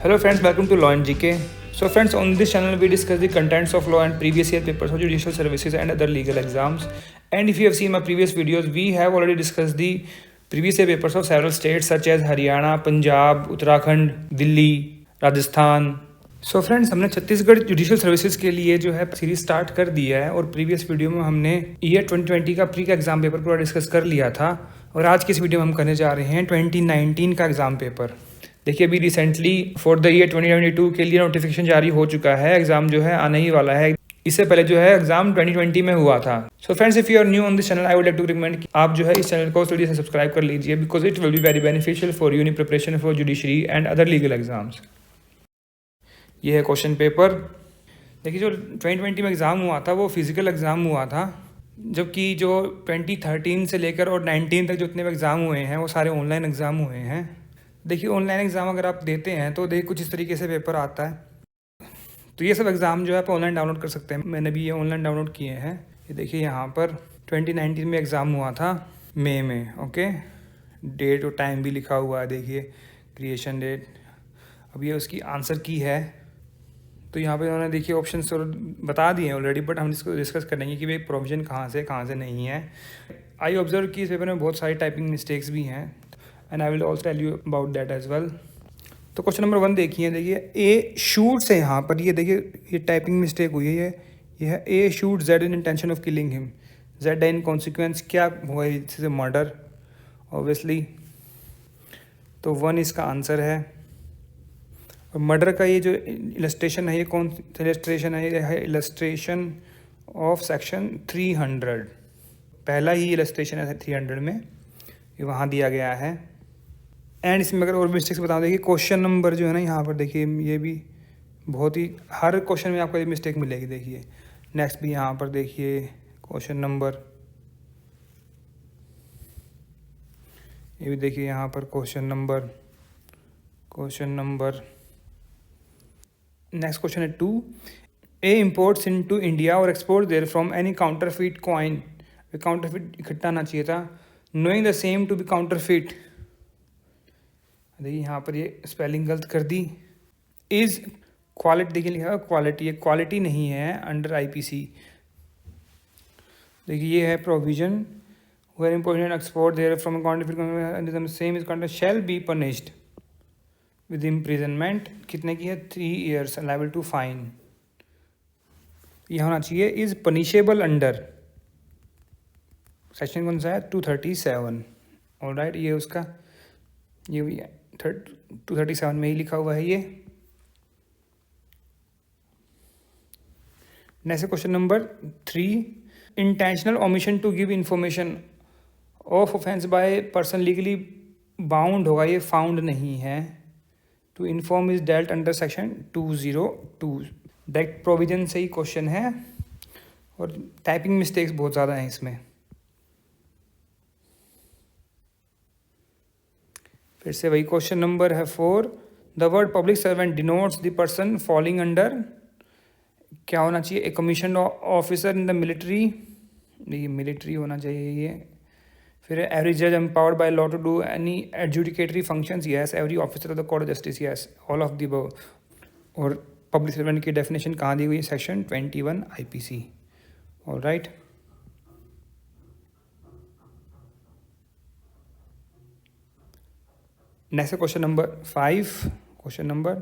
Hello friends, welcome to Law and GK. So friends, on this channel we discuss the contents of law and previous year papers of judicial services and other legal exams. And if you have seen my previous videos, we have already discussed the previous year papers of several states such as Haryana, Punjab, Uttarakhand, Delhi, Rajasthan. So friends, हमने Chhattisgarh judicial services के लिए जो है series start कर दिया है और previous video में हमने ईयर 2020 का प्री का एग्जाम पेपर पूरा डिस्कस कर लिया था और आज की इस वीडियो में हम करने जा रहे हैं 2019 का एग्जाम पेपर। देखिए, अभी रिसेंटली फॉर द ईयर 2022 के लिए नोटिफिकेशन जारी हो चुका है। एग्जाम जो है आने ही वाला है। इससे पहले जो है एग्जाम 2020 में हुआ था। So friends, if you are new on this channel, I would like to recommend आप जो है इस चैनल को जल्दी से सब्सक्राइब कर लीजिए because it will be very beneficial for you in preparation for judiciary and other legal exams. ये है क्वेश्चन पेपर। देखिए, जो 2020 में एग्ज़ाम हुआ था वो फिज़िकल एग्ज़ाम हुआ था, जबकि जो 2013 से लेकर और 19 तक जितने भी एग्ज़ाम हुए हैं वो सारे ऑनलाइन एग्ज़ाम हुए हैं। देखिए, ऑनलाइन एग्ज़ाम अगर आप देते हैं तो देखिए कुछ इस तरीके से पेपर आता है। तो ये सब एग्ज़ाम जो है आप ऑनलाइन डाउनलोड कर सकते हैं। मैंने भी ये ऑनलाइन डाउनलोड किए हैं। ये देखिए, यहाँ पर 2019 में एग्ज़ाम हुआ था मई में। ओके, डेट और टाइम भी लिखा हुआ है। देखिए, क्रिएशन डेट। अब ये उसकी आंसर की है। तो यहाँ पे उन्होंने देखिए ऑप्शन बता दिए हैं ऑलरेडी, बट हम इसको डिस्कस करेंगे कि भाई प्रोविजन कहाँ से नहीं है। आई ऑब्जर्व कि इस पेपर में बहुत सारी टाइपिंग मिस्टेक्स भी हैं and I will also tell you about that as well. तो क्वेश्चन नंबर 1 देखिए। ए शूट्स है यहाँ पर। ये देखिए, ये टाइपिंग मिस्टेक हुई है। ये है A shoot Z in intention of killing him, Z in consequence क्या हुआ, इससे मर्डर ऑब्वियसली। तो 1 इसका आंसर है। और मर्डर का ये जो इलस्ट्रेशन है, ये कौन सा इलस्ट्रेशन है? ये है इलस्ट्रेशन ऑफ सेक्शन 300। पहला ही इलस्ट्रेशन है 300 में, ये वहाँ दिया गया है। एंड इसमें अगर और मिस्टेक्स बताऊँ, देखिए क्वेश्चन नंबर जो है ना यहाँ पर, देखिए ये भी बहुत ही हर क्वेश्चन में आपको ये मिस्टेक मिलेगी। देखिए नेक्स्ट भी यहाँ पर देखिए क्वेश्चन नंबर, ये भी देखिए यहाँ पर क्वेश्चन नंबर। नेक्स्ट क्वेश्चन है 2। ए इम्पोर्ट्स इनटू इंडिया और export therefrom any counterfeit coin. Counterfeit इकट्ठा आना चाहिए था। Knowing the same to be counterfeit. देखिए यहाँ पर ये स्पेलिंग गलत कर दी। इज क्वालिटी, देखिए लिखा है क्वालिटी, ये क्वालिटी नहीं है अंडर IPC। देखिए ये है provision where important export therefrom counterfeit same is counter shall be punished with imprisonment. कितने की है? 3 years लायबल टू फाइन। यह होना चाहिए इज पनिशेबल अंडर सेक्शन कौन सा है? 237। ऑलराइट, ये उसका ये भी 237 में ही लिखा हुआ है ये। Next question number 3। Intentional omission to give information of offence by person legally bound होगा, ये फाउंड नहीं है। To inform is dealt under section 202। Direct provision से ही क्वेश्चन है और टाइपिंग मिस्टेक्स बहुत ज़्यादा हैं इसमें। फिर से वही क्वेश्चन नंबर है 4। The word public servant denotes the person falling under, क्या होना चाहिए? A commission officer in the military. ये मिलिट्री होना चाहिए ये। फिर एवरी जज empowered by law to do any adjudicatory functions, yes. Every officer of the court of justice, yes. All of the above. और पब्लिक सर्वेंट की definition कहाँ दी हुई है? Section 21 IPC। Alright, next question number 5। Question number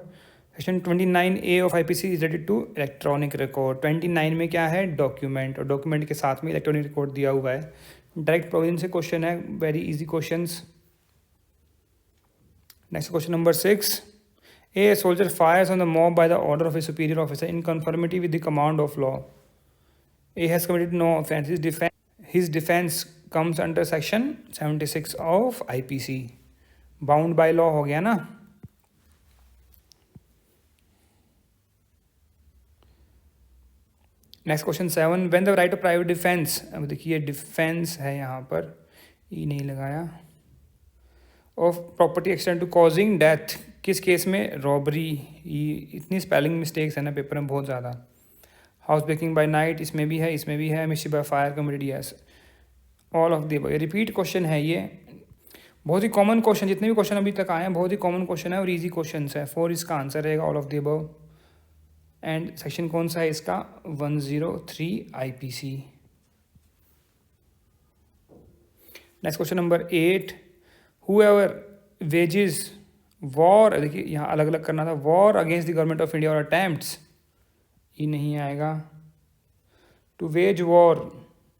section 29A of IPC is related to electronic record. 29 में क्या है? Document, और डॉक्यूमेंट के साथ में इलेक्ट्रॉनिक रिकॉर्ड दिया हुआ है। डायरेक्ट प्रोविजन से क्वेश्चन है, very easy questions. Next question number 6। A soldier fires on the mob by the order of a superior officer in conformity with the command of law. A has committed no offence, his defence comes under section 76 of IPC। Bound by law हो गया ना। Next question 7। When the right of private defence, अब देखिए defence है यहाँ पर, ई नहीं लगाया, of property extend to causing death, किस केस में? रॉबरी। इतनी स्पेलिंग मिस्टेक्स है ना पेपर में बहुत ज़्यादा। हाउस ब्रेकिंग बाय नाइट, इसमें भी है, इसमें भी है। Mischief by fire committed, yes. All of the above. Repeat question है ये। बहुत ही कॉमन क्वेश्चन, जितने भी क्वेश्चन अभी तक आए हैं बहुत ही कॉमन क्वेश्चन है और इजी क्वेश्चन है। 4 इसका आंसर रहेगा, all of the above. And section कौन सा है इसका? 103 IPC। Next question number 8, whoever wages war, देखिए यहाँ अलग अलग करना था, war against the government of India और अटेम्प्ट्स, ये नहीं आएगा। टू वेज वॉर,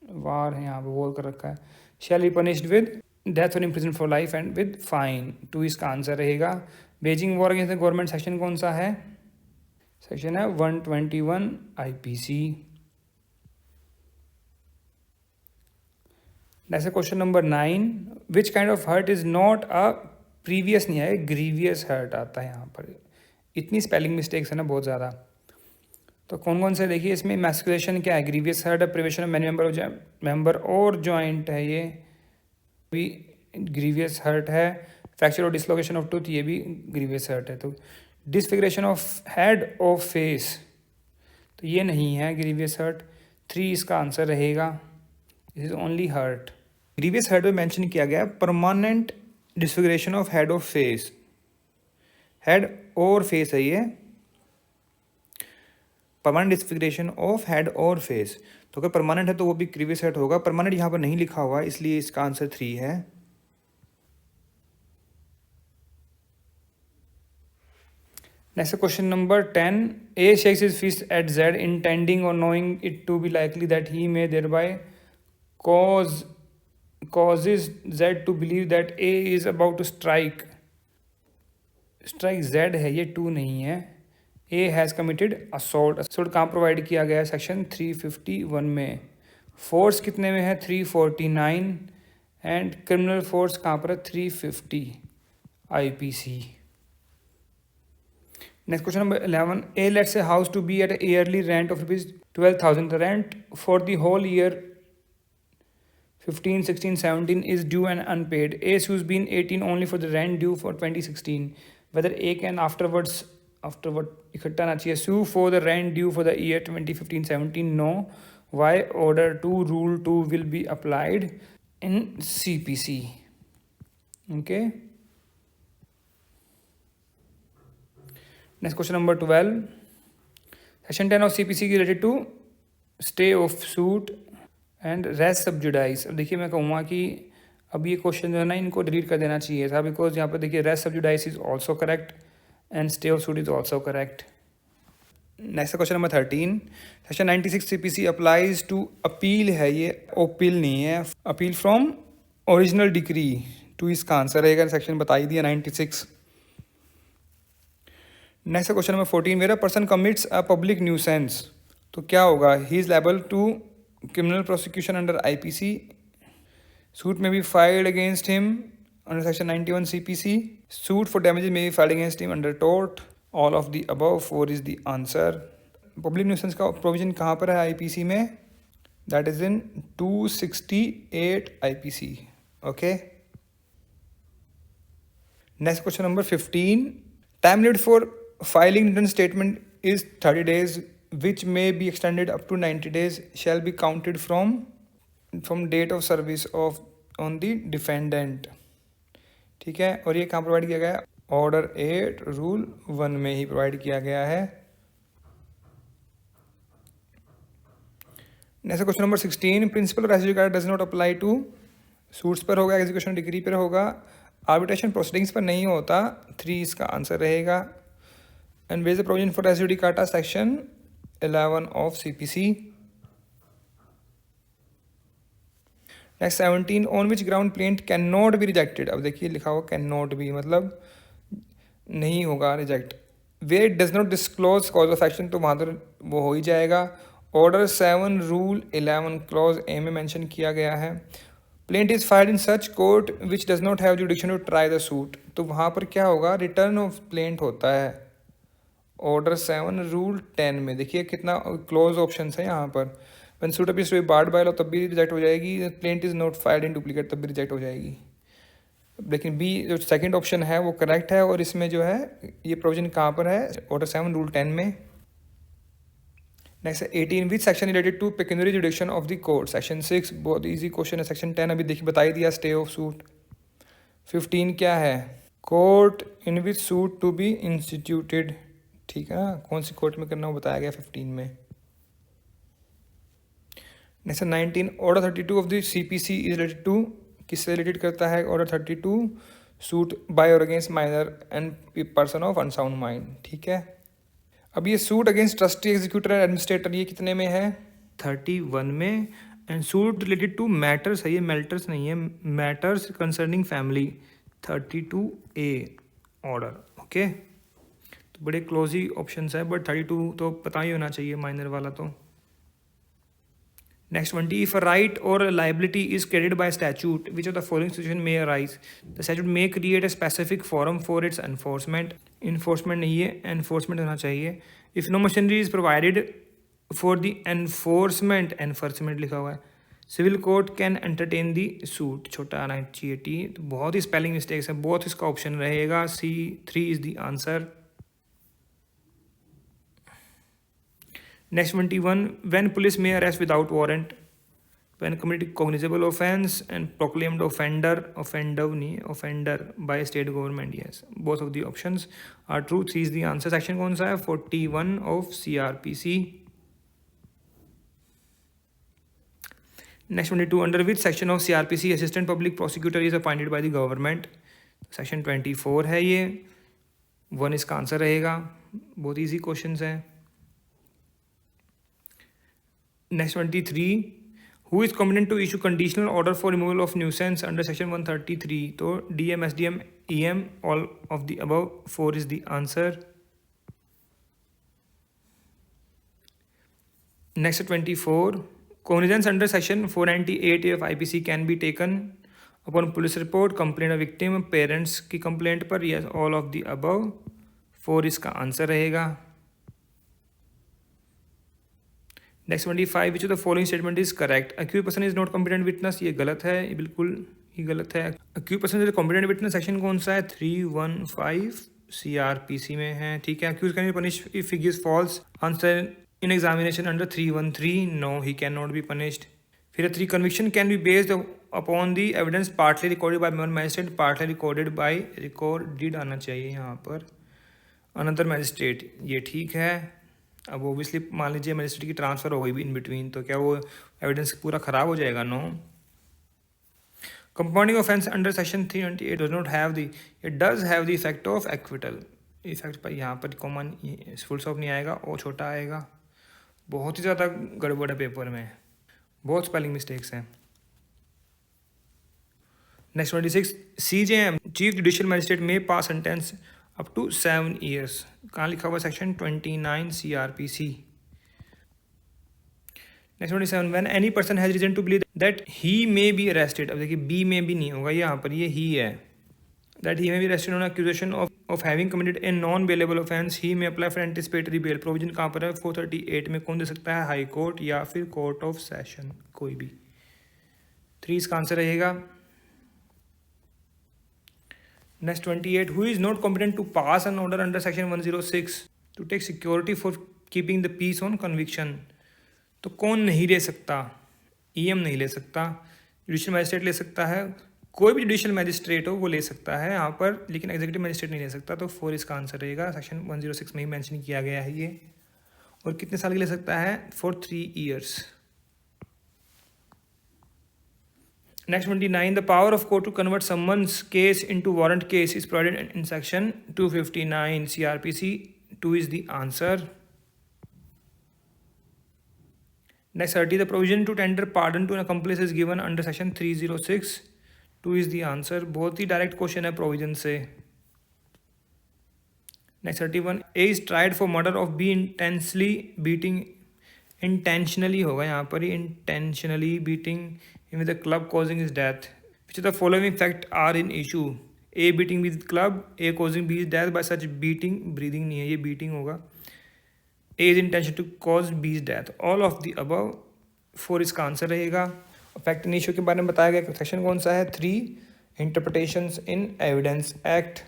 वार है यहाँ पे, वॉर कर रखा है। Shall be punished with death और imprison for life and with fine, 2 इसका आंसर रहेगा। Waging war against the government section कौन सा है? सेक्शन है 121 IPC। Next question number 9, which kind of hurt is not a previous, नहीं है, grievous hurt आता है यहाँ पर। इतनी स्पेलिंग मिस्टेक्स है ना बहुत ज़्यादा। तो कौन कौन से देखिए इसमें, मैस्कुलेशन क्या है? ग्रीवियस हर्ट है, प्रिवेशन ऑफ मैनी मेंबर और जॉइंट है, ये भी ग्रीवियस हर्ट है। फ्रैक्चर और डिसलोकेशन ऑफ टूथ, ये भी ग्रीवियस हर्ट है। तो डिसफिगरेशन ऑफ हेड और फेस, तो ये नहीं है ग्रीवियस हर्ट, 3 इसका आंसर रहेगा। This is only hurt. Grievous hurt में मेंशन किया गया परमानेंट डिसफिगरेशन ऑफ हेड और फेस, हेड और फेस है ये, परमानेंट डिसफिगरेशन ऑफ हेड और फेस। तो अगर परमानेंट है तो वो भी ग्रीवियस हर्ट होगा। परमानेंट यहाँ पर नहीं लिखा हुआ है, इसलिए इसका आंसर 3 है। Next question number 10, A shakes his fist at Z intending or knowing it to be likely that he may thereby causes Z to believe that A is about to strike Z है, ये 2 नहीं है। A has committed assault, assault कहाँ provide किया गया है? Section 351 में। Force कितने में है? 349। एंड क्रिमिनल फोर्स कहाँ पर है? 350 IPC। Next question number 11, A lets a house to be at a yearly rent of ₹12,000. The rent for the whole year 15, 16, 17 is due and unpaid. A who's been 18 only for the rent due for 2016. Whether A can afterward इकट्ठा ना चाहिए sue for the rent due for the year 2015-17? No. Why? Order 2 Rule 2 will be applied in CPC. Okay. Next question number 12. Section 10 of CPC is related to stay of suit and res sub judice। अब देखिए मैं कहूँगा कि अब ये question जो है ना इनको डिलीट कर देना चाहिए था, बिकॉज यहाँ पर देखिए res sub judice is also correct and stay of suit is also correct. Next question number 13, section 96 CPC applies to appeal है, ये अपील नहीं है, अपील फ्रॉम ओरिजिनल डिक्री, 2 इसका आंसर रहेगा। सेक्शन बता ही दिया 96। Next question number 14, where a person commits a public nuisance, तो क्या होगा? He is liable to criminal prosecution under IPC, suit may be filed against him under section 91 CPC, suit for damages may be filed against him under tort, all of the above, 4 is the answer. Public nuisance का provision कहाँ पर है IPC में? That is in 268 IPC। Okay. Next question number 15, time limit for filing return statement is 30 days, which may be extended up to 90 days, shall be counted from date of service of on the defendant। ठीक है, और ये कहाँ provide किया गया है? Order 8 rule 1 में ही provide किया गया है। Next question number 16, principle residue card does not apply to, suits पर होगा, एग्जीक्यूशन डिग्री पर होगा, आर्बिट्रेशन प्रोसीडिंग्स पर नहीं होता, 3 इसका आंसर रहेगा। And where is the provision for residue judicata? Section 11 of CPC। Next 17, on which ground plaint cannot be rejected? अब देखिए लिखा हुआ cannot be, मतलब नहीं होगा reject. Where it does not disclose cause of action, तो वहाँ तो वो हो ही जाएगा। ऑर्डर 7 रूल 11 क्लॉज A में मेंशन किया गया है। Plaint is filed in such court which does not have jurisdiction to try the suit, तो वहाँ पर क्या होगा? रिटर्न ऑफ प्लेंट होता है। ऑर्डर 7 रूल 10 में देखिए कितना क्लोज ऑप्शन है यहाँ पर। One suit appears to be barred by law तब भी रिजेक्ट हो जाएगी, plaint is not filed in duplicate तब भी रिजेक्ट हो जाएगी। लेकिन बी जो सेकंड ऑप्शन है वो करेक्ट है, और इसमें जो है ये प्रोविजन कहाँ पर है? ऑर्डर 7 रूल 10 में। Next 18, which section related to pecuniary jurisdiction of the court? Section 6, बहुत इजी क्वेश्चन है। सेक्शन 10 अभी देखिए बता ही दिया, स्टे ऑफ सूट। 15 क्या है? Court in which suit to be instituted, ठीक है ना, कौन सी कोर्ट में करना वो बताया गया 15 में। Next 19 order 32 of the CPC is related to, किससे रिलेटेड करता है ऑर्डर 32? सूट बाय और against minor and person of unsound mind, ठीक है। अब ये suit against trustee executor and administrator ये कितने में है? 31 में। And suit related to matters है, ये मेल्टर्स नहीं है, matters concerning family 32A order, okay. तो बड़े क्लोज ही ऑप्शंस है, बट 32 तो पता ही होना चाहिए माइनर वाला तो। नेक्स्ट 20 इफ अ राइट और liability is credited by statute which of the following situation may arise, the statute may create a specific forum for its enforcement, enforcement नहीं है, एनफोर्समेंट होना चाहिए। If no machinery is provided for the enforcement, enforcement लिखा हुआ है, civil court can entertain the suit, छोटा आना चाहिए टी। तो बहुत ही स्पेलिंग मिस्टेक्स है, बहुत इसका ऑप्शन रहेगा C3 is the answer. Next 21 when police may arrest without warrant, when committed cognizable offense and proclaimed offender by state government, yes, both of the options are true, 3 is the answer। section कौन सा है? 41 of CRPC। next 22 under which section of CRPC assistant public prosecutor is appointed by the government, section 24 है ये, 1 इसका answer रहेगा, बहुत easy questions है। Next 23 who is competent to issue conditional order for removal of nuisance under section 133, तो DM SDM EM all of the above, 4 is the answer। next 24 cognizance under section 498 of IPC can be taken upon police report, complaint of victim, parents की complaint पर, yes all of the above, 4 इसका answer रहेगा। Next 25 which of the following statement is correct, accused person is not competent witness, ये गलत है, ये बिल्कुल ही गलत है। Accused person is competent witness section कौन सा है? 315 CRPC में है, ठीक है। Accused can be punish if he gives false answer in examination under 313, no he can not be punished. फिर 3 conviction can be based upon the evidence partly recorded by one magistrate, partly recorded आना चाहिए यहाँ पर another magistrate, ये ठीक है। अब obviously मान लीजिए मैजिस्ट्रेट की ट्रांसफ़र हो गई भी इन बिटवीन, तो क्या वो एविडेंस पूरा ख़राब हो जाएगा? No. Compounding offence under section 328 does not have the, it does have the effect of acquittal, effect पर यहाँ पर कॉमन फुल स्टॉप नहीं आएगा, ओ छोटा आएगा। बहुत ही ज़्यादा गड़बड़ है पेपर में, बहुत स्पेलिंग मिस्टेक्स हैं। Next 26 CJM chief judicial magistrate में pass sentence up to 7 years, कहाँ लिखा हुआ? Section 29 CRPC। Next 27 when any person has reason to believe that he may be arrested, अब देखिए बी में भी नहीं होगा यहाँ पर, ये ही है, that he may be arrested on accusation of having committed a non bailable offence, he may apply for anticipatory bell, provision कहाँ पर है? 438 में। कौन दे सकता है? हाई कोर्ट या फिर कोर्ट ऑफ सेशन, कोई भी। 3 इसका आंसर रहेगा। Next 28 who is not competent to pass an order under section 106 to take security for keeping the peace on conviction, तो कौन नहीं ले सकता? EM नहीं ले सकता, जुडिशियल मैजिस्ट्रेट ले सकता है, कोई भी जुडिशियल मैजिस्ट्रेट हो वो ले सकता है यहाँ पर, लेकिन एग्जीक्यूटिव मैजिस्ट्रेट नहीं ले सकता, तो 4 इसका आंसर रहेगा। सेक्शन 106 में ही मेंशन किया गया है ये। और कितने साल के ले सकता है? For 3 years। Next 29 the power of court to convert someone's case into warrant case is provided in section 259 CRPC, 2 is the answer। Next 30 the provision to tender pardon to an accomplice is given under section 306, 2 is the answer। बहुत ही direct question है provision से। Next 31 A is tried for murder of B intensely beating, intentionally होगा यहाँ पर ही, intentionally beating with a club causing his death, which of the following fact are in issue? A beating B with club, A causing B's death by such beating, breathing नहीं है ये beating होगा, A is intention to cause B's death, all of the above, 4 इसका answer रहेगा। Fact in issue के बारे में बताया गया, सेक्शन कौन सा है? 3 interpretations in evidence act.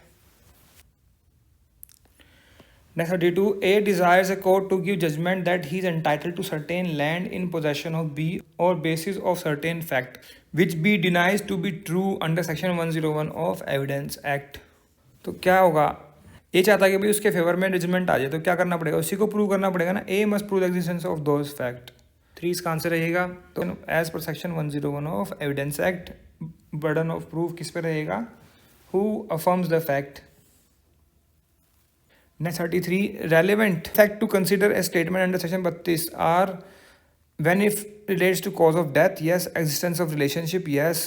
Next 32, A desires a court to give judgment that he is entitled to certain land in possession of B or basis of certain fact which B denies to be true under section 101 of Evidence Act. तो क्या होगा, ए चाहता है कि भाई उसके favour में judgement आ जाए, तो क्या करना पड़ेगा, उसी को प्रूव करना पड़ेगा ना, A must prove the existence of those fact. 3 इसका आंसर रहेगा। तो as per section 101 of evidence act burden of proof किस पे रहेगा, who affirms the fact. Next 33, relevant fact to consider a statement under section 32 are when if relates to cause of death, yes, existence of relationship, yes,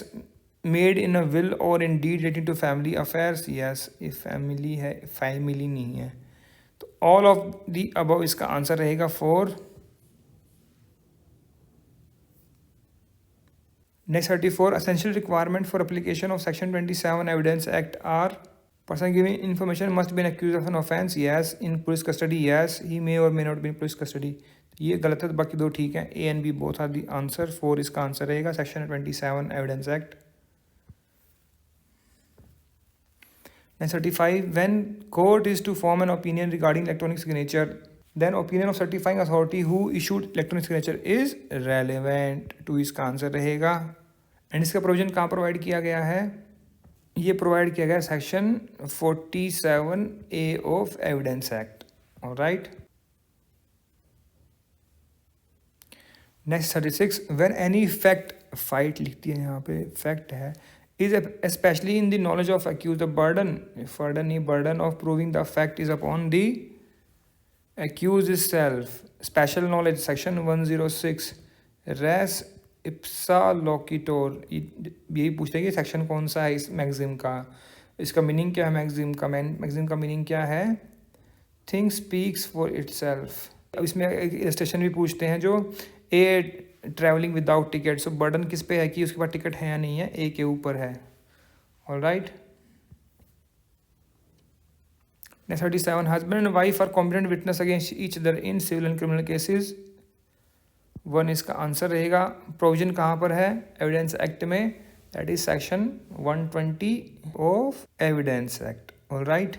made in a will or in deed relating to family affairs, yes, if family है, family नहीं है, तो all of the above इसका answer रहेगा 4। Next 34, essential requirement for application of section 27 Evidence Act are person giving information must be an accused of an offense, yes, in police custody, yes, he may or may not be in police custody। ये गलत है, तो बाकी दो ठीक हैं, A and B both are the answer. 4 इसका answer रहेगा section 27 evidence act. Next 35, when court is to form an opinion regarding electronic signature, then opinion of certifying authority who issued electronic signature is relevant to इसका answer रहेगा। And इसका provision कहाँ provide किया गया है, ये provide किया गया section 47A of evidence act. Alright, next 36, when any fact, fight लिखती है यहाँ पे, फैक्ट है, is specially in the knowledge of accused, the burden of proving the fact is upon the accused self. Special knowledge section 106 res ipsa loquitur, यही पूछते हैं कि section कौन सा है इस मैगजीम का, इसका मीनिंग क्या है मैगजीम का, मैगजीम का मीनिंग क्या है, थिंग स्पीक्स फॉर इटसेल्फ। अब इसमें एक इलस्ट्रेशन भी पूछते हैं, जो ए ट्रैवलिंग विदाउट टिकट, सो बर्डन किस पे है कि उसके पास टिकट है या नहीं है, ए के ऊपर है। Alright, next 37, husband and wife are competent witness against each other in civil and criminal cases. 1 इसका आंसर रहेगा। प्रोविजन कहाँ पर है एविडेंस एक्ट में, that is section 120 of evidence act. Alright,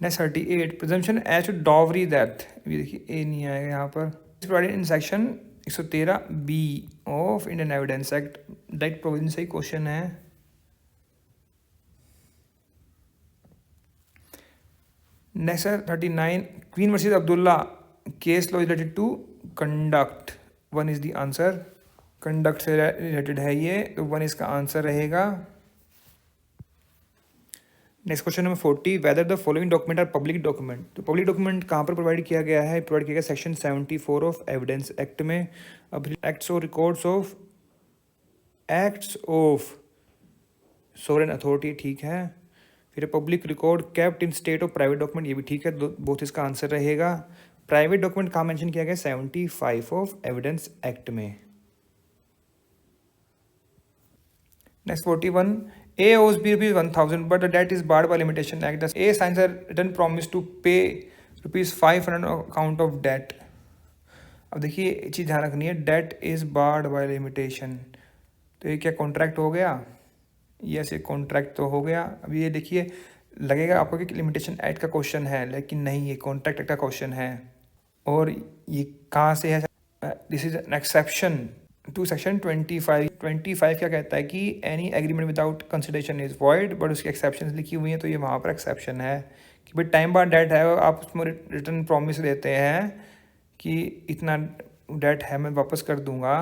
next 38, presumption as to dowry death, ये देखिए A नहीं आएगा यहाँ पर, provided in section 113B of Indian evidence act. Direct provision से ही क्वेश्चन है। Next 39, queen versus Abdullah case law related to conduct. 1 is the answer, conduct से रिलेटेड है ये, तो 1 इसका आंसर रहेगा। Next question number 40, whether the following document are public document. तो पब्लिक डॉक्यूमेंट कहाँ पर प्रोवाइड किया गया है, प्रोवाइड किया गया सेक्शन 74 ऑफ एविडेंस एक्ट में। अब एक्ट्स और रिकॉर्ड्स ऑफ सोवरेन अथॉरिटी, ठीक है। फिर public record kept in state of private document, ये भी ठीक है, बोथ इसका आंसर रहेगा। प्राइवेट डॉक्यूमेंट कहाँ मेंशन किया गया, 75 ऑफ एविडेंस एक्ट में। Next 41, A owes B rupees 1000 but the debt is barred by limitation act. Thus A signs a written promise to pay rupees 500 on account of debt. अब देखिए ये चीज़ ध्यान रखनी है, debt is barred by limitation, तो ये क्या contract हो गया, यस ये कॉन्ट्रैक्ट तो हो गया। अब ये देखिए लगेगा आपको कि लिमिटेशन एक्ट का क्वेश्चन है, लेकिन नहीं, ये कॉन्ट्रैक्ट एक्ट का क्वेश्चन है। और ये कहाँ से है, this is an exception to section 25 क्या कहता है कि any agreement without consideration is void, but उसकी एक्सेप्शन लिखी हुई है, तो ये वहाँ पर एक्सेप्शन है कि भाई टाइम बाद डेट है, आप उसमें रिटर्न प्रॉमिस देते हैं कि इतना डेट है मैं वापस कर दूंगा,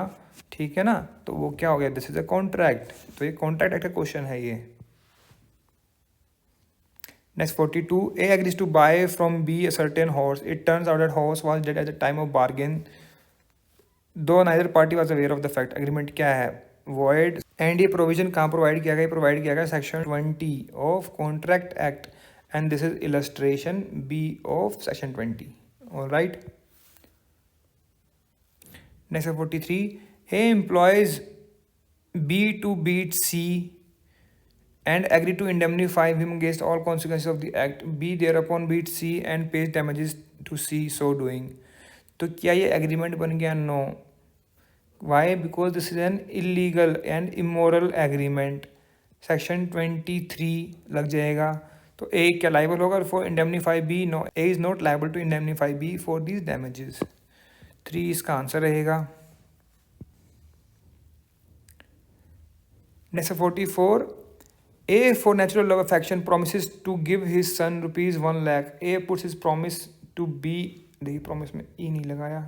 ठीक है ना, तो वो क्या हो गया, दिस इज अ कॉन्ट्रैक्ट, तो ये कॉन्ट्रैक्ट एक्ट का क्वेश्चन है ये। Next 42, A agrees to buy from B a certain horse. It turns out that horse was dead at the time of bargain, though neither party was aware of the fact. Agreement क्या है, void। And ये provision कहाँ provide किया गया, provide किया गया section 20 of contract act, and this is illustration B of section 20। Alright, next 43, A employs B to beat C and agree to indemnify him against all consequences of the act. B thereupon beats C and pays damages to C so doing. तो क्या ये agreement बन गया, no. Why, because this is an illegal and immoral agreement, section 23 लग जाएगा। तो A क्या liable होगा for indemnify B, no A is not liable to indemnify B for these damages. 3 इसका आंसर रहेगा। Next 44, A for natural love affection promises to give his son rupees 1 lakh. A puts his promise to B, देखिए promise में E नहीं लगाया,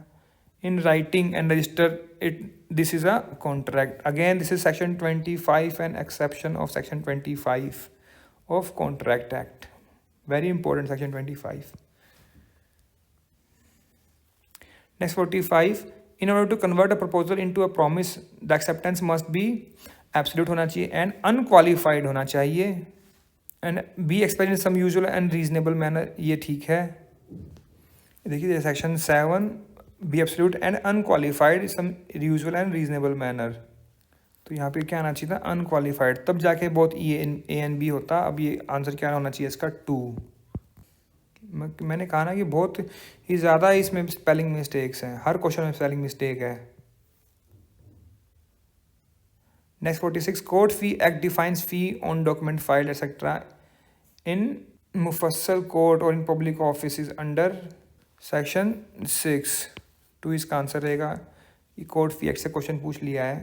in writing and register it. This is a contract. Again this is section 25 and exception of section 25 of Contract Act. Very important section 25. Next 45, in order to convert a proposal into a promise, the acceptance must be absolute होना चाहिए and unqualified होना चाहिए, and be express in some usual and reasonable manner, ये ठीक है। देखिए section 7, be absolute and unqualified some usual and reasonable manner, तो यहाँ पे क्या आना चाहिए था अनक्वालिफाइड, तब जाके बहुत ए एंड बी होता। अब ये आंसर क्या होना चाहिए इसका 2। मैंने कहा ना कि बहुत ही ज़्यादा इसमें स्पेलिंग मिस्टेक्स हैं, हर क्वेश्चन में स्पेलिंग मिस्टेक है। Next 46, Court Fee Act defines fee on document filed etc. in Mufassal court or in public offices under section 6. 2 इसका आंसर रहेगा। ये कोर्ट फी एक्ट से क्वेश्चन पूछ लिया है।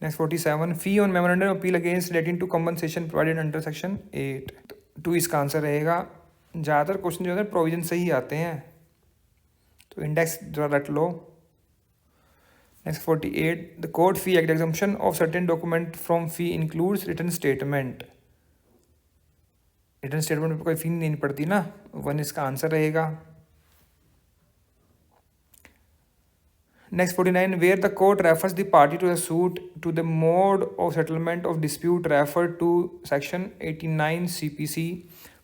Next 47, fee on memorandum appeal against relating to compensation provided under section 8। 2 इसका answer रहेगा। ज़्यादातर क्वेश्चन जो है प्रोविजन से ही आते हैं, तो इंडेक्स जरा रट लो। Next 48, the Court Fee Act exemption of certain document from fee includes written statement. Written statement पे कोई फी नहीं पड़ती ना, 1 इसका आंसर रहेगा। Next 49, where the court refers the party to the suit to the mode of settlement of dispute referred to section 89 CPC,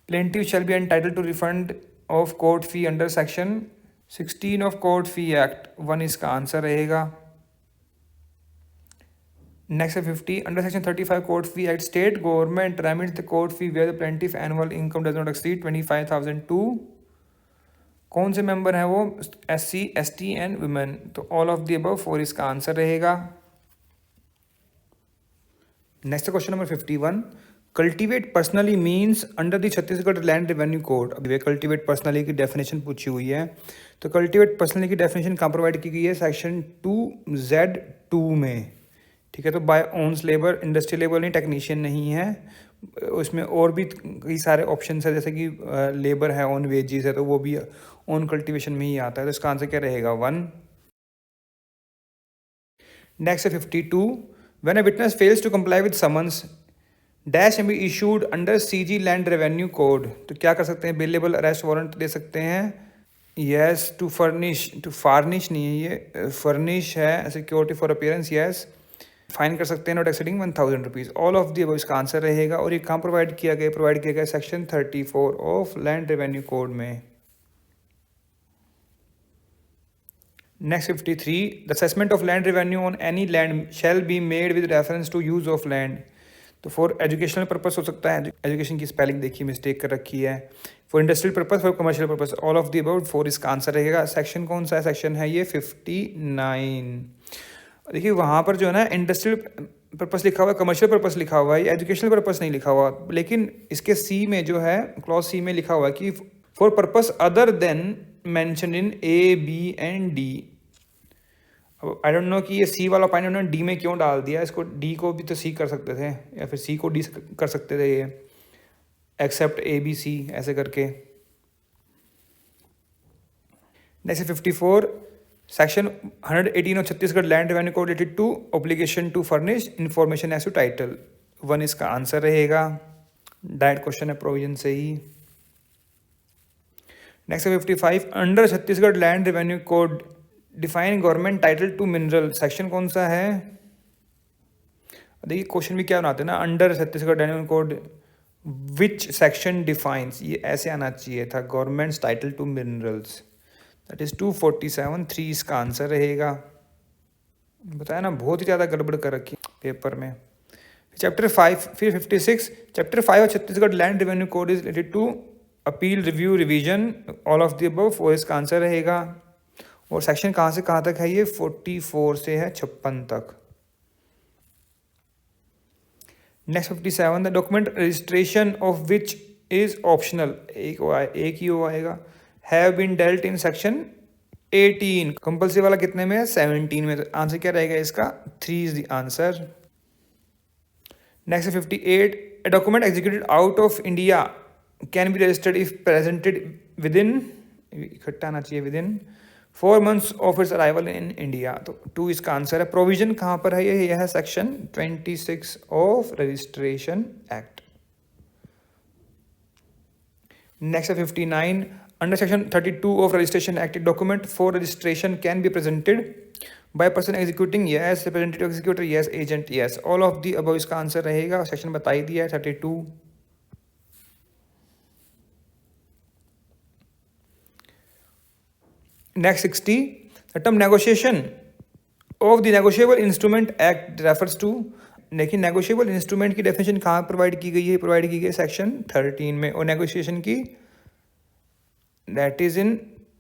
plaintiff shall be entitled to refund of court fee under section 16 of Court Fee Act. 1 इसका answer रहेगा। Next 50, under section 35 Court Fee Act, state government remits the court fee where the plaintiff annual income does not exceed 25,000 to कौन से member हैं वो, SC, ST and women, तो all of the above 4 इसका answer रहेगा। Next question number 51, cultivate personally means under the Chhattisgarh land revenue code. अब ये cultivate personally की डेफिनेशन पूछी हुई है, तो कल्टीवेट पर्सनली की डेफिनेशन कहाँ प्रोवाइड की गई है, सेक्शन 2Z2 में। ठीक है, तो by owns labour, industrial labour नहीं, टेक्नीशियन नहीं है, उसमें और भी कई सारे ऑप्शन है, जैसे कि लेबर है, ऑन वेजेस है, तो वो भी ऑन कल्टीवेशन में ही आता है, तो इसका आंसर क्या रहेगा 1। Next 52, when a witness fails to comply with summons dash M B issued under CG land revenue code, तो क्या कर सकते हैं, बेलेबल अरेस्ट वारंट दे सकते हैं। यस, टू फार्निश नहीं है, ये फर्निश है, security for appearance, yes. Fine कर सकते हैं not exceeding 1,000 rupees, all of the above इसका आंसर रहेगा। और ये कहाँ प्रोवाइड किया गया section 34 of land revenue code में। Next 53, the assessment of land revenue on any land shall be made with reference to use of land, तो for educational purpose हो सकता है, एजुकेशन की स्पेलिंग देखिए मिस्टेक कर रखी है, for industrial purpose, for commercial purpose, all of the above 4 इसका आंसर रहेगा। सेक्शन कौन सा है, सेक्शन है ये 59। देखिए वहाँ पर जो है ना इंडस्ट्रियल पर्पस लिखा हुआ है, कमर्शियल पर्पस लिखा हुआ है, एजुकेशनल पर्पस नहीं लिखा हुआ, लेकिन इसके सी में जो है क्लॉज सी में लिखा हुआ है कि for purpose other than mention in A, B and D। अब आई डोंट नो कि ये सी वाला पॉइंट उन्होंने डी में क्यों डाल दिया, इसको डी को भी तो सी कर सकते थे, या फिर सी को डी कर सकते थे, ये एक्सेप्ट ABC ऐसे करके। Next 54, section 118 of Chhattisgarh land revenue code related to obligation to furnish information as to title, 1 इसका आंसर रहेगा। डायरेक्ट क्वेश्चन है प्रोविजन से ही। Next 55, under Chhattisgarh land revenue code define government title to mineral, section कौन सा है। देखिए क्वेश्चन भी क्या बनाते हैं ना, under Chhattisgarh land revenue code which section defines, ये ऐसे आना चाहिए था, government's title to minerals, that is 247, 3 इसका आंसर रहेगा। बताया ना बहुत ही ज़्यादा गड़बड़ कर रखी पेपर में। चैप्टर 5, फिर 56, chapter 5 of Chhattisgarh land revenue code is related to appeal review revision, all of the above 4 इसका आंसर रहेगा। और सेक्शन कहाँ से कहाँ तक है, ये 44 से है 56 तक। Next 57, the document registration of which is optional, एक ही वो आएगा, have been dealt in section 18, compulsory वाला कितने में है, 17 में, तो आंसर क्या रहेगा इसका, 3 is the answer. Next 58, a document executed out of India can be registered if presented within, इकट्ठा आना चाहिए, within 4 months of its arrival in India, तो 2 इसका आंसर है। प्रोविजन कहाँ पर है, ये है section 26 of registration act. Next 59, under section 32 of registration act, document for registration can be presented by person executing, yes, representative executor, yes, agent, yes, all of the above इसका answer रहेगा। Section बता ही दिया है 32। Next 60, the term negotiation of the negotiable instrument act refers to, लेकिन negotiable instrument की definition कहाँ provide की गई है, प्रोवाइड की गई है सेक्शन 13 में, और नेगोशिएशन की दैट इज इन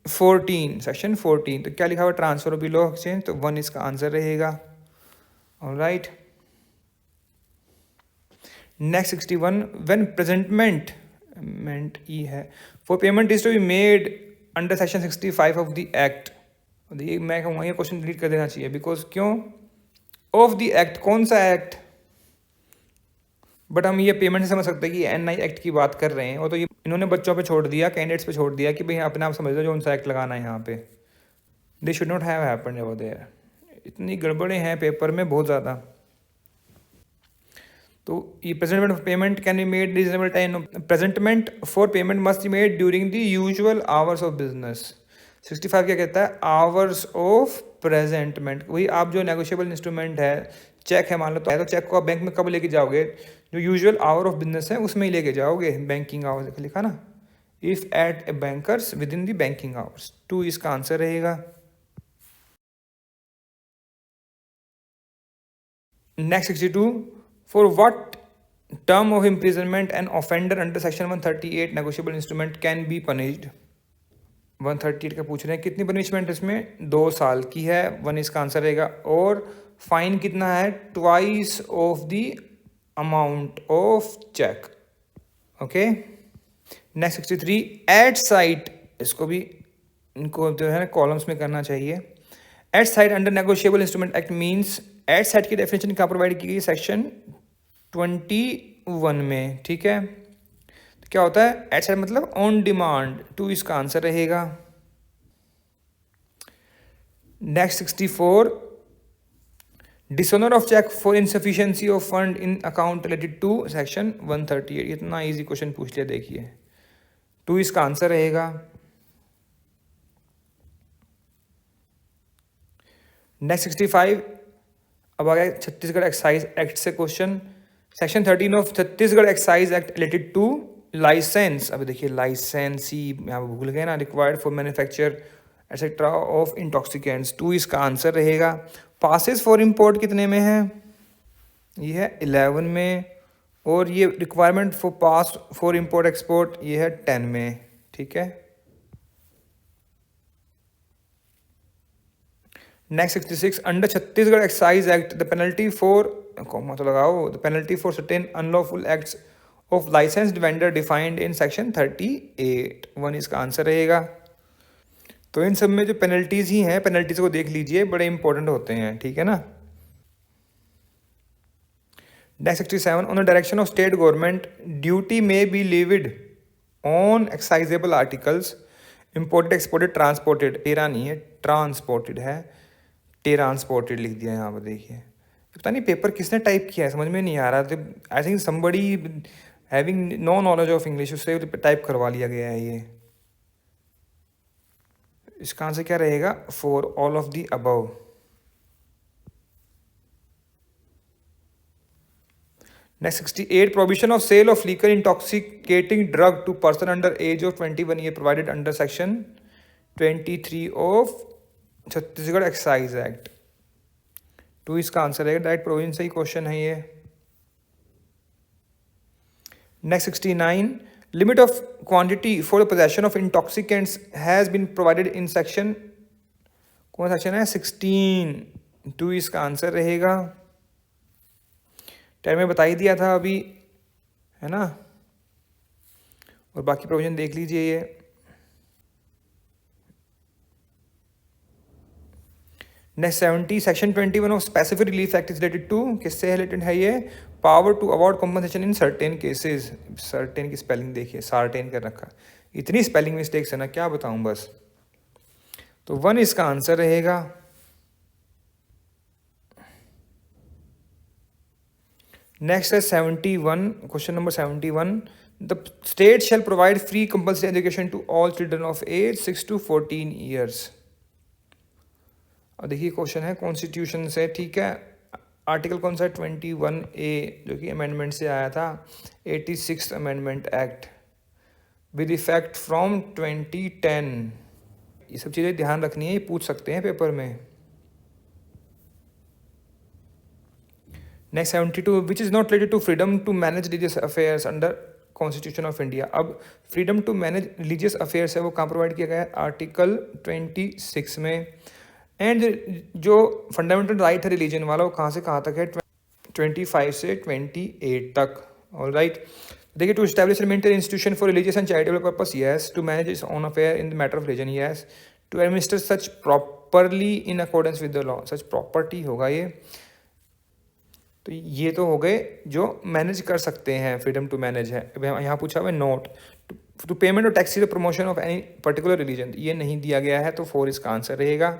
14, सेक्शन 14। तो क्या लिखा हुआ, transfer of bill of exchange, तो 1 इसका आंसर रहेगा। ऑलराइट, नेक्स्ट 61, व्हेन प्रेजेंटमेंट ई है for payment is to be made under section 65 of the act, ये मैं कहूँगा ये क्वेश्चन डिलीट कर देना चाहिए, बिकॉज क्यों, ऑफ द एक्ट, कौन सा एक्ट, बट हम ये पेमेंट से समझ सकते हैं कि NI एक्ट की बात कर रहे हैं, और तो ये इन्होंने बच्चों पे छोड़ दिया, कैंडिडेट्स पे छोड़ दिया कि भाई अपने आप समझ लो जो सा एक्ट लगाना है यहाँ पे। They should not have happened over there, इतनी गड़बड़ें हैं पेपर में बहुत ज़्यादा। तो ये presentment of payment can be made reasonable time, presentment for payment must be made during the usual hours of business. 65 क्या कहता है, आवर्स ऑफ प्रेजेंटमेंट, वही आप जो नेगोशिएबल इंस्ट्रूमेंट है, चेक है मान लो, तो चेक को आप बैंक में कब लेके जाओगे, जो यूजुअल आवर ऑफ बिजनेस है उसमें ही लेके जाओगे, बैंकिंग आवर्स लिखा ना, if at a bankers within the banking hours, 2 इसका आंसर रहेगा। Next 62, for what term of imprisonment an offender under section 138 negotiable instrument can be punished, 138 का पूछ रहे हैं, कितनी पनिशमेंट इसमें, 2 साल की है, 1 इसका आंसर रहेगा। और फाइन कितना है, twice of the amount of cheque. Okay, next 63, at sight, इसको भी इनको जो है कॉलम्स में करना चाहिए। At sight under negotiable instrument act means, at sight की डेफिनेशन क्या प्रोवाइड की गई, सेक्शन 21 में, ठीक है। तो क्या होता है, एट साइट मतलब ऑन डिमांड, 2 इसका आंसर रहेगा। Next 64, dishonour of cheque for insufficiency of fund in account related to section 138, इतना इजी क्वेश्चन पूछ लिया, देखिए 2 इसका आंसर रहेगा। नेक्स्ट 65, अब आ गया छत्तीसगढ़ एक्साइज एक्ट से question, section 13 of Chhattisgarh excise act related to licence. अब देखिए लाइसेंस ही यहाँ पर भूल गए ना, required for manufacture etcetera of intoxicants, 2 इसका आंसर रहेगा। पासेस फॉर इंपोर्ट कितने में है, ये है 11 में, और ये requirement for pass for import export ये है 10 में, ठीक है। Next 66, under Chhattisgarh excise act the penalty for, comma तो लगाओ, the penalty for certain unlawful acts of licensed vendor defined in section 38, 1 इसका आंसर रहेगा। तो इन सब में जो पेनल्टीज ही हैं, पेनल्टीज को देख लीजिए, बड़े इंपॉर्टेंट होते हैं, ठीक है ना। Next 67, on the direction of state government duty may be levied on excisable articles imported exported transported, टेरा नहीं है, ट्रांसपोर्टेड है, ट्रांसपोर्टेड लिख दिया यहाँ पर, देखिए पता नहीं पेपर किसने टाइप किया है, समझ में नहीं आ रहा। तो I think somebody having no knowledge of English, उससे टाइप करवा लिया गया है ये। इसका आंसर क्या रहेगा, for all of the above. Next 68, provision of sale of liquor intoxicating drug to person under age of 21 year provided under section 23 of Chhattisgarh excise act, 2 इसका आंसर है, डायरेक्ट प्रोविजन से ही क्वेश्चन है ये। Next 69, limit of quantity for the possession of intoxicants has been provided in section, कौन सा section है, 16, 2 इसका आंसर रहेगा, टाइम में बता ही दिया था अभी, है ना। और बाकी प्रोविजन देख लीजिए ये। Next 70 section 21 of specific relief act is related to, किससे रिलेटेड है ये? Power to award compensation in certain cases. Certain की स्पेलिंग देखिए, सार्टेन कर रखा, इतनी स्पेलिंग मिस्टेक्स है ना, क्या बताऊं बस। तो 1 इसका आंसर रहेगा। नेक्स्ट है 71, question number 71। The state shall provide free compulsory education to all children of age 6 to 14 years. और देखिए क्वेश्चन है कॉन्स्टिट्यूशन से, ठीक है। आर्टिकल कौन सा? 21A, जो कि अमेंडमेंट से आया था, 86th amendment act with effect from 2010। ये सब चीज़ें ध्यान रखनी है, ये पूछ सकते हैं पेपर में। Next 72, which is not related to freedom to manage religious affairs under constitution of India. अब freedom to manage religious affairs है वो कहाँ प्रोवाइड किया गया है? आर्टिकल 26 में। एंड जो फंडामेंटल राइट है रिलीजन वाला, वो कहाँ से कहाँ तक है? 25 से 28 तक। ऑल राइट, देखिए, to establish and maintain institution for religious and charitable purpose, yes. To manage its own affair in the matter of religion, yes. To administer such properly in accordance with the law, such property होगा ये। तो ये तो हो गए जो manage कर सकते हैं, फ्रीडम टू मैनेज है। यहाँ पूछा हुआ है नोट टू पेमेंट और taxi the promotion of any particular religion, ये नहीं दिया गया है, तो 4 इसका आंसर रहेगा।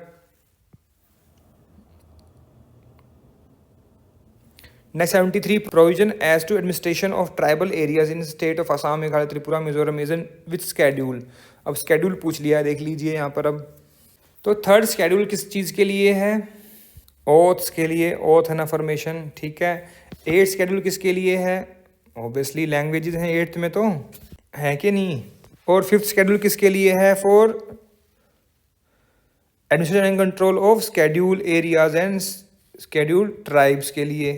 Next 73, provision as to administration of tribal areas in state of Assam, Meghalaya, Tripura, Mizoram is in which schedule. अब स्केड्यूल पूछ लिया है, देख लीजिए यहाँ पर। अब तो थर्ड स्केड्यूल किस चीज़ के लिए है? ओथ्स के लिए, ओथ एंड अफर्मेशन, ठीक है। 8th स्केड्यूल किसके लिए है? ऑब्वियसली लैंग्वेजेस हैं 8th में, तो है कि नहीं। और 5th स्केड्यूल किसके लिए है? For administration and control of schedule areas and schedule tribes के लिए।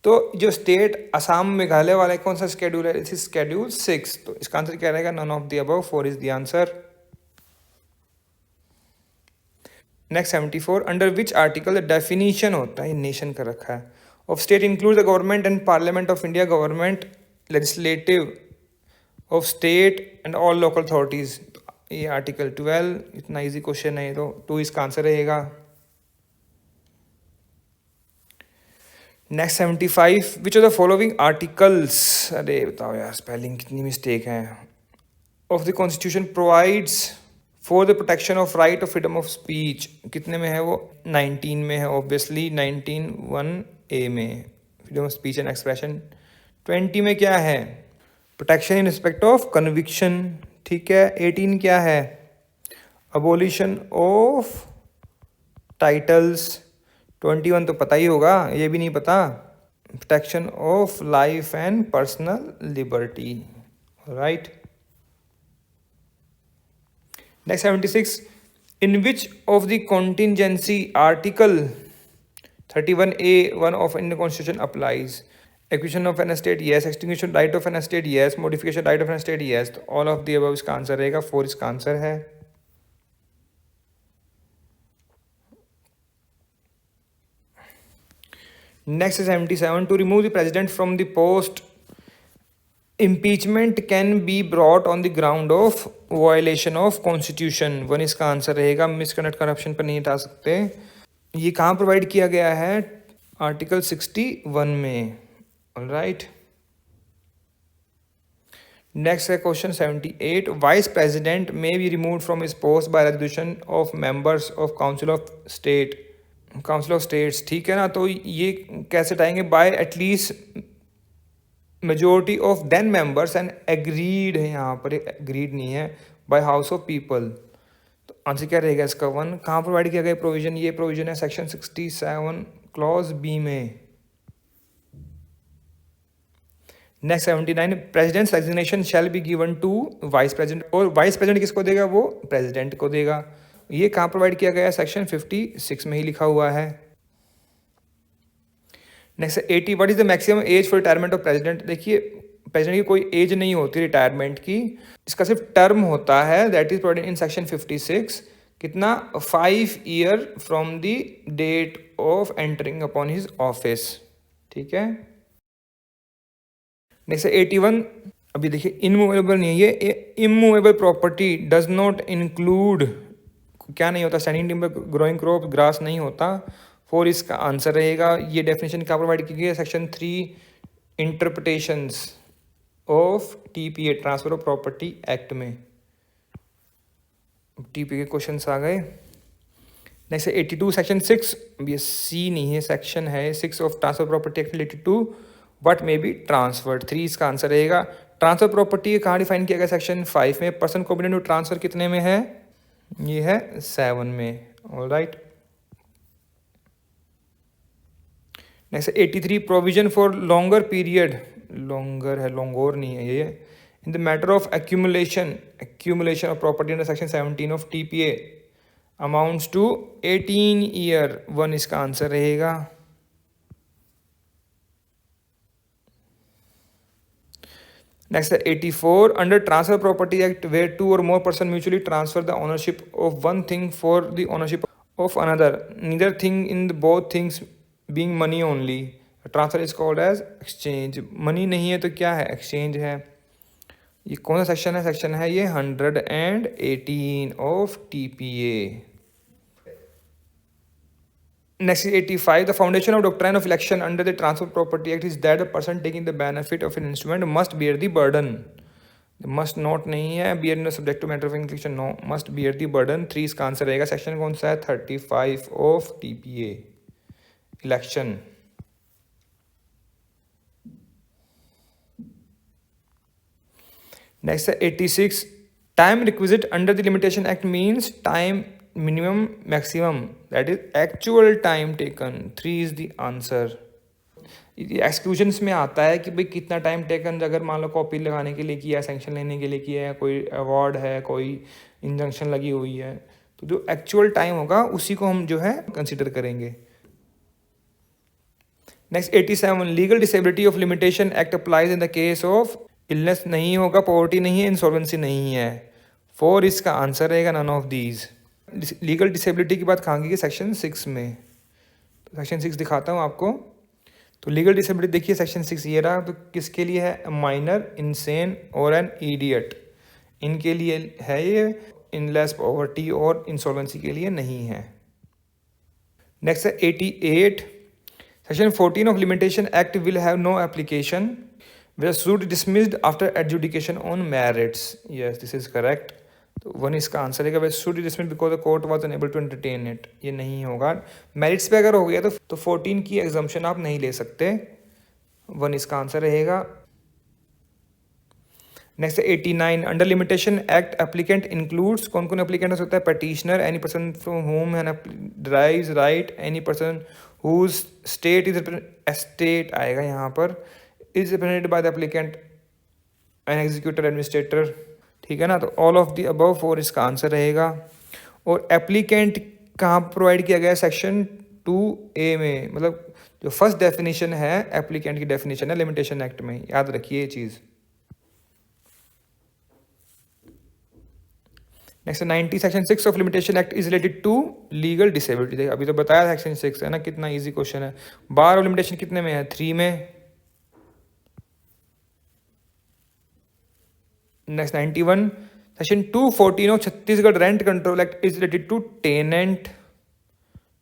तो जो स्टेट असम मेघालय वाला कौन सा स्केड्यूल है? इस स्केड्यूल 6। तो इसका आंसर क्या रहेगा? None of the above, 4 is the answer. Next 74, under which article the definition होता है, नेशन का रखा है, of state include the government and parliament of India, government legislative of state and all local authorities. ये article 12, इतना easy question है ये, तो 2 इसका आंसर रहेगा। Next 75, which of the following articles, अरे बताओ यार स्पेलिंग कितनी मिस्टेक है, of the constitution provides for the protection of right of freedom of speech. कितने में है वो? 19 में है, ऑब्वियसली 19(1)(a) में, freedom of speech and expression. 20 में क्या है? Protection in respect of conviction, ठीक है। 18 क्या है? Abolition of titles. 21 तो पता ही होगा, ये भी नहीं पता, protection of life and personal liberty, right. Next 76, in which of the contingency article 31A(1) of Indian constitution applies? Acquisition of an estate, yes. Extinguishment right of an estate, yes. Modification right of an estate, yes. तो all of the above इसका answer रहेगा, 4 इसका answer है। Next 77, to remove the president from the post, impeachment can be brought on the ground of violation of constitution। 1 इसका answer रहेगा, misconduct corruption पर नहीं हटा सकते। ये कहाँ प्रोवाइड किया गया है? आर्टिकल 61 में, ऑलराइट। नेक्स्ट है question 78, vice president may be removed from his post by resolution of members of council of state, council of states, ठीक है ना। तो ये कैसे हटाएंगे? By at least majority of then members and agreed है, यहाँ पर एग्रीड नहीं है, बाय हाउस ऑफ पीपल। तो आंसर क्या रहेगा इसका? 1। कहाँ प्रोवाइड किया गया प्रोविजन? ये प्रोविजन है सेक्शन 67 क्लॉज बी में। Next 79, president's resignation shall be given to vice president, और वाइस प्रेसिडेंट किसको देगा? वो प्रेसिडेंट को देगा। ये कहाँ प्रोवाइड किया गया है? सेक्शन 56 में ही लिखा हुआ है। Next 80, what is the maximum age for retirement of president? देखिए, प्रेसिडेंट की कोई एज नहीं होती रिटायरमेंट की, इसका सिर्फ टर्म होता है, that is provided in section 56। कितना? 5 year from the date of entering upon his office, ठीक है। नेक्स्ट 81, अभी देखिए इनमूवेबल नहीं है ये, immovable property does not include, क्या नहीं होता, standing timber, growing crop, grass नहीं होता। 4 इसका आंसर रहेगा। ये डेफिनेशन क्या प्रोवाइड की गई है, section 3 interpretations of TPA, transfer of property act में। टीपीए के क्वेश्चंस आ गए। नेक्स्ट 82 सेक्शन 6, ये सी नहीं है, सेक्शन है 6 of transfer property act related to what may be transferred. 3 इसका आंसर रहेगा। ट्रांसफर प्रॉपर्टी कहाँ डिफाइन किया गया, सेक्शन 5 में। पर्सन कॉम्पिटेंट टू ट्रांसफर कितने में है, ये है 7 में। Alright. Next 83 provision for longer period, longer है, लॉन्गोर नहीं है ये, in the matter of accumulation of property under section 17 of TPA amounts to 18 year. 1 इसका आंसर रहेगा। Next 84 under transfer property act where 2 or more person mutually transfer the ownership of one thing for the ownership of another, neither thing in the both things being money only, transfer is called as exchange. Money नहीं है तो क्या है, exchange है। ये कौन सा section है, सेक्शन है ये 118 of TPA. Next is 85. The foundation of doctrine of election under the Transfer Property Act is that the person taking the benefit of an instrument must bear the burden. Must not नहीं है, bear no subject to matter of election, no, must bear the burden। 3 इसका answer रहेगा। Section कौन सा है, 35 of TPA, election. Next है 86, time requisite under the limitation act means time minimum maximum, that is actual time taken. 3 is the answer. Exclusions में आता है कि भाई कितना टाइम टेकन, अगर मान लो कॉपी लगाने के लिए किया, सैंक्शन लेने के लिए किया है, कोई अवार्ड है, कोई इंजंक्शन लगी हुई है, तो जो एक्चुअल टाइम होगा उसी को हम जो है कंसिडर करेंगे। Next 87, legal disability of limitation act applies in the case of illness नहीं होगा, पॉवर्टी नहीं है, इंसॉल्वेंसी नहीं है। 4 इसका आंसर रहेगा, none of these. Legal disability की बात कहाँ की, सेक्शन 6 में। तो सेक्शन 6 दिखाता हूँ आपको। तो लीगल डिसेबिलिटी देखिए, सेक्शन 6 ये रहा। तो किसके लिए है, माइनर, इनसेन और एन इडियट, इनके लिए है ये। इनलेस पॉवर्टी और इंसॉल्वेंसी के लिए नहीं है। नेक्स्ट है 88, section 14 of limitation act will have no application where suit dismissed after adjudication on merits। yes, this is correct। तो 1 इसका आंसर है, where suit dismissed because the court was unable to entertain it, ये नहीं होगा। Merits पे अगर हो गया तो 14 की एग्जम्पशन आप नहीं ले सकते। 1 इसका आंसर रहेगा। Next 89, under limitation act applicant includes, कौन कौन एप्लीकेंट हो सकता है, petitioner, any person from whom an derives right, any person whose state is estate आएगा यहाँ पर, is represented by the applicant an executor administrator. ठीक है ना। तो ऑल ऑफ द अबव 4 इसका आंसर रहेगा। और एप्लीकेंट कहाँ प्रोवाइड किया गया है, सेक्शन 2A में। मतलब जो फर्स्ट डेफिनेशन है एप्लीकेंट की डेफिनेशन है लिमिटेशन एक्ट में, याद रखिए ये चीज़। Next 90, section 6 of limitation act is related to legal disability. अभी तो बताया सेक्शन 6 है ना, कितना इजी क्वेश्चन है। बार ऑफ लिमिटेशन कितने में है, 3 में। Next 91, section 214 of Chhattisgarh rent control act is related to tenant.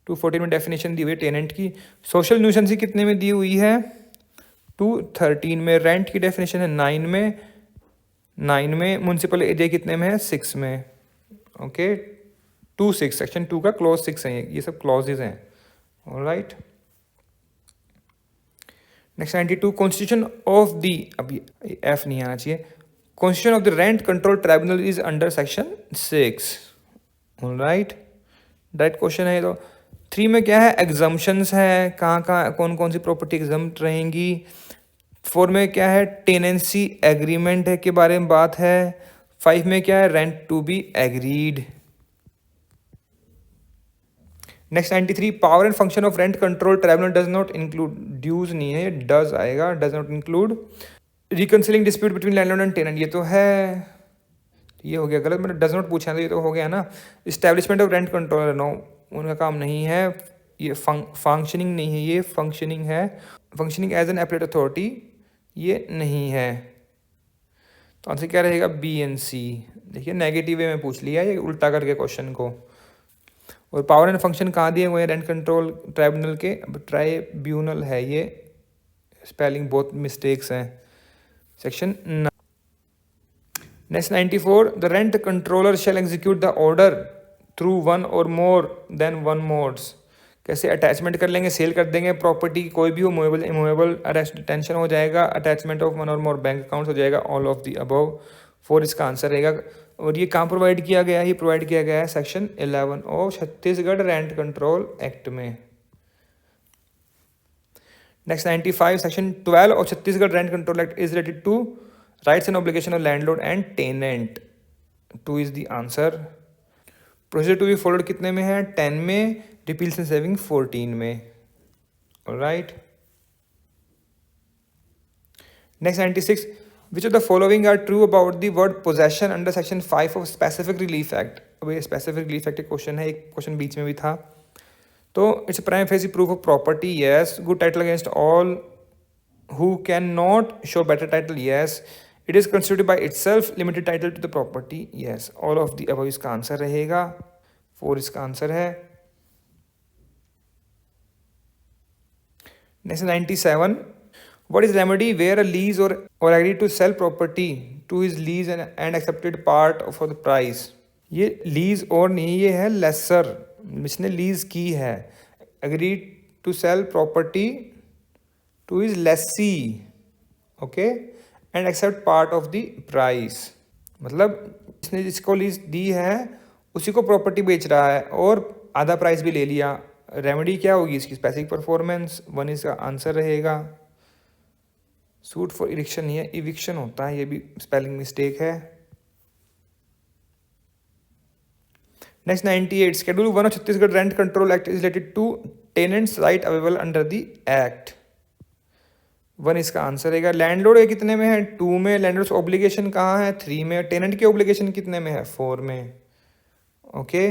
214 में डेफिनेशन दी हुई है टेनेंट की। सोशल न्यूसेंसी कितने में दी हुई है, 213 में। रेंट की डेफिनेशन है 9 में। म्यूनसिपल एरिया कितने में है, 6 में। ओके 2(6), सेक्शन 2 का क्लॉज 6 है, ये सब क्लॉजेज हैं। Alright. Next 92, constitution of the, अभी एफ नहीं आना चाहिए, constitution of the rent control tribunal is under section 6। Alright, direct question है। तो 3 में क्या है, एग्जम्पशंस है, कहाँ कौन कौन सी प्रॉपर्टी एग्जम्प्ट रहेंगी। 4 में क्या है, टेनेंसी एग्रीमेंट है के बारे में बात है। 5 में क्या है, rent to be agreed. Next 93, power and function of rent control tribunal does not include, dues नहीं है, डज आएगा, does not include reconciling dispute between landlord and tenant, ये तो है, ये हो गया गलत, मैंने डज नॉट पूछा तो ये तो हो गया ना। Establishment of rent control, no, उनका काम नहीं है। ये फंक्शनिंग नहीं है, ये फंक्शनिंग है, functioning as an appellate authority, ये नहीं है, तो आंसर क्या रहेगा, बी एंड सी। देखिए नेगेटिव वे में पूछ लिया ये उल्टा करके क्वेश्चन को। और पावर एंड फंक्शन कहाँ दिए हुए हैं, रेंट कंट्रोल ट्राइब्यूनल के, अब ट्राइब्यूनल है ये, स्पेलिंग बहुत मिस्टेक्स हैं। Section next 94, the rent controller shall execute the order through one or more than one modes. कैसे अटैचमेंट कर लेंगे, सेल कर देंगे प्रॉपर्टी कोई भी हो, मूवेबल इमूवेबल, अरेस्ट डिटेंशन हो जाएगा, attachment of one or more bank account हो जाएगा, ऑल ऑफ द अबव। 4 इसका आंसर रहेगा। और ये कहाँ प्रोवाइड किया गया है, ये प्रोवाइड किया गया है section 11 of Chhattisgarh rent control act में। Next 95, section 12 of Chhattisgarh rent control act is related to rights and obligation of landlord and tenant. 2 is the answer. Procedure to be followed कितने में है, 10 में, रिपील्स एंड सेविंग 14 में। Alright, next 96, which of the following are true about the word possession under section 5 of specific relief act. अब ये specific relief act question है, एक question बीच में भी था। तो it's prima facie proof of property, yes. Good title against all who can not show better title, yes. It is constituted by itself limited title to the property, yes. All of the above इसका answer रहेगा। 4 इसका answer है। Next 97, what is remedy where a lease or agree to sell property to his lease and accepted part for the price। ये lease और नहीं, ये है lessor, जिसने लीज की है। Agree to sale property to his lessee, okay, and accept part of the price. मतलब जिसने जिसको लीज दी है उसी को प्रॉपर्टी बेच रहा है और आधा प्राइस भी ले लिया। रेमेडी क्या होगी इसकी, स्पेसिफिक परफॉर्मेंस। 1 इसका आंसर रहेगा। सूट फॉर इविक्शन, ये इविक्शन होता है, ये भी स्पेलिंग मिस्टेक है। Next 98, schedule 1 of Chhattisgarh rent control act is related to tenants right available under the act. 1 इसका आंसर रहेगा। लैंडलॉर्ड कितने में है, 2 में। लैंडलॉर्ड्स ऑब्लिगेशन कहाँ है, 3 में। टेनेंट की ऑब्लिगेशन कितने में है, 4 में। Okay,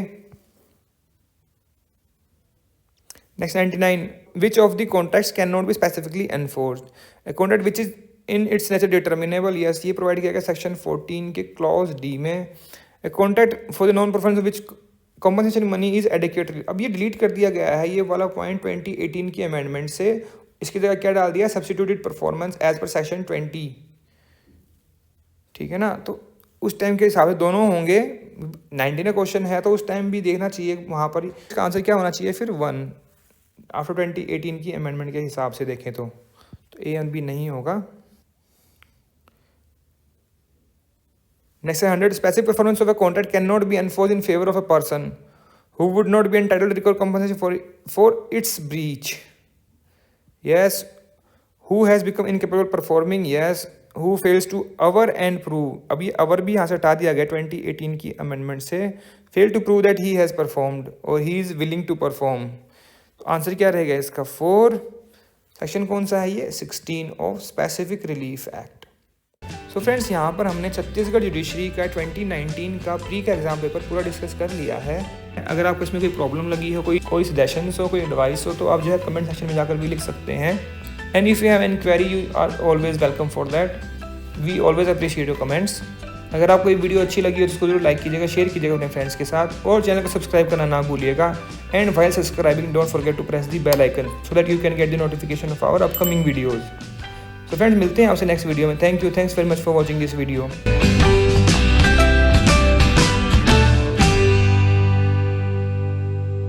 next 99, which of the contracts cannot be specifically enforced। A contract which is in its nature determinable, yes, ये प्रोवाइड किया गया सेक्शन 14 के क्लॉज डी में। A contract for the non performance of which compensation money is adequate। अब ये delete कर दिया गया है, ये वाला पॉइंट 2018 की अमेंडमेंट से। इसकी जगह क्या डाल दिया, substituted performance as per section 20, ठीक है ना। तो उस टाइम के हिसाब से दोनों होंगे। 19 क्वेश्चन है तो उस टाइम भी देखना चाहिए वहाँ पर। इसका आंसर क्या होना चाहिए फिर, 1 आफ्टर 2018 की अमेंडमेंट के हिसाब से देखें तो ए एंड बी नहीं होगा। Next 100, specific performance of a contract can not be enforced in favour of a person who would not be entitled to recover compensation for its breach, yes. Who has become incapable performing, yes. Who fails to aver and prove, अब ये अवर भी यहाँ से हटा दिया गया 2018 की amendment से। Fail to prove that he has performed और he is willing to perform. तो आंसर क्या रहेगा इसका, 4। सेक्शन कौन सा है ये, 16 of specific relief act. So friends, यहाँ पर हमने छत्तीसगढ़ जुडिशरी का 2019 का प्री का एग्जाम पेपर पूरा डिस्कस कर लिया है। अगर आपको इसमें कोई प्रॉब्लम लगी हो, कोई सजेशंस हो, कोई एडवाइस हो, तो आप जो है कमेंट सेक्शन में जाकर भी लिख सकते हैं। And if you have any query, you are always welcome for that. We always appreciate your comments. अगर आपको ये वीडियो अच्छी लगी हो तो इसको जरूर लाइक कीजिएगा, शेयर कीजिएगा अपने फ्रेंड्स के साथ, और चैनल को सब्सक्राइब करना ना भूलिएगा। And while subscribing don't forget to press the bell icon so that you can get the notification of our upcoming videos. तो फ्रेंड्स, मिलते हैं आपसे नेक्स्ट वीडियो में। Thank you, thanks very much for watching this video.